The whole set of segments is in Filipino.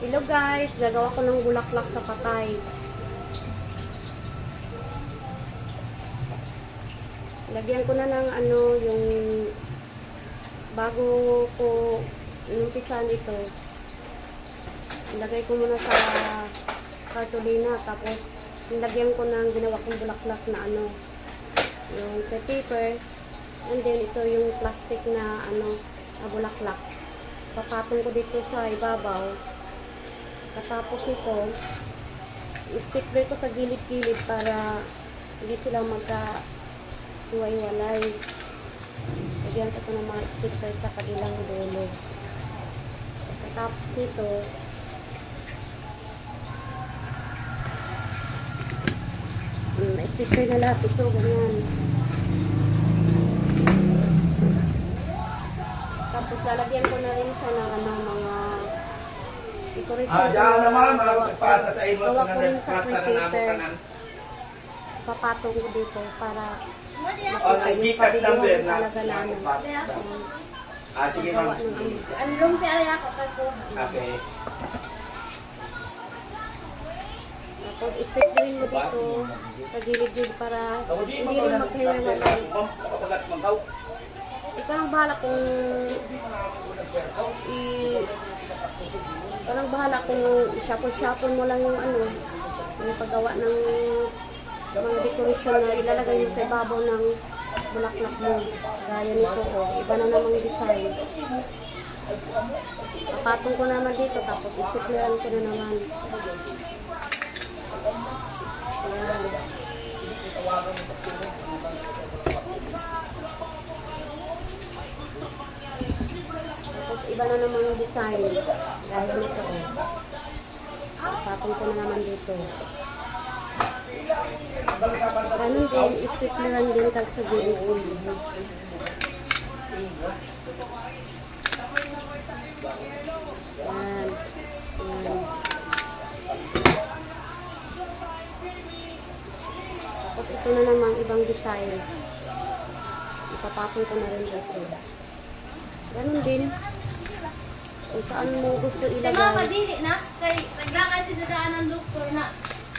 Hello guys, gagawa ko ng bulaklak sa patay. Lagyan ko na ng ano, yung bago ko inumpisan ito. Ilagay ko muna sa cartolina, tapos nilagyan ko ng ginawa kong bulaklak na ano, yung paper, and then ito yung plastic na ano, na bulaklak. Papatong ko dito sa ibabaw. Katapos nito, i-stapler ko sa gilid-gilid para hindi sila magka-hiwalay. Lagyan ko ng mga stapler sa kabilang dulo. Katapos nito, na-stapler na lahat ito, ganyan. Tapos lalagyan ko na rin siya ng ano, mga decoration. Diyan naman, para sa iyo, gawa ko rin sa paper. Papatong ko dito para makita yung pagiging talaga na ano. Sige ma'am. Ang lumpia rin ako kasi. Okay. Tapos staplerin mo dito sa gilid-gilid para hindi rin maghiwalay. Ikaw lang bahala kung i-shuffle mo lang yung ano, yung paggawa ng mga decoration na ilalagay mo sa ibabaw ng bulaklak mo. Gaya nito ko, iba na namang design. Papatong ko naman dito, tapos istapleran ko na naman. Ayan. Tapos iba na naman yung design. Gaya nito ko. Papatong ko na naman dito. Ganun din, istapleran din kag sa gilid-gilid. Yan. Yan. Tapos ito na naman ibang design. Ipapatong ko na rin dito. Ganun din. Kung saan mo gusto ilagay. Mama, dili na. Kay naglakay si dadaan ng doktor na.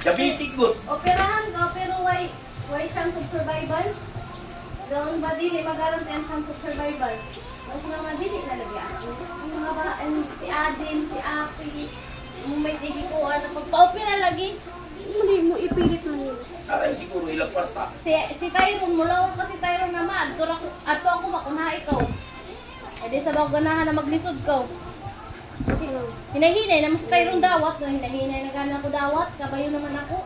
Gabitig mo. Operahan ka, pero why chance of survival? Doon ba dili mag-guarantee ang chance of survival? Mas naman dili nalagyan. Ang mga ba, si Adin, si Aki, may sige ko, pagpa-opera lagi. Hindi mo ipilit lang yun. Aray siguro ilang kwarta. Si Tyrone, mula ko kasi Tyrone naman. Ato ako makunha ikaw. E di sa bago ganahan na maglisod ko. Kasi Hinay-hinay naman si Tyrone dawat. Hinay-hinay na gana ko dawat. Kabayo naman ako.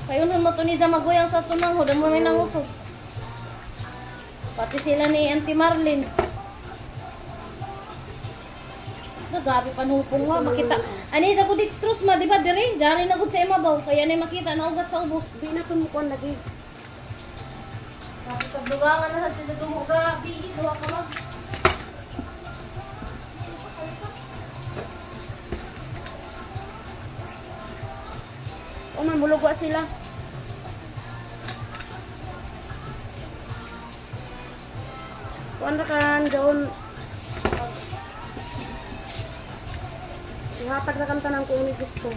Kayo nun mo tuni sa maguyang sa tunang. Huda mo may nangusog. Pati sila ni Auntie Marlene. Nagabi panupong nga. Makita. Ani sa kudit strus ma. Diba dire? Dari na gud sa imabaw. Kaya na makita na ugat sa ubos. di na tumukuan lagi. Tapos kabdugangan na sa dugo ka. Bigi. Duwa ka mag. O man, bulugwa sila. Kuan ra kan doon. Ihatag na kanta ng kunis ko.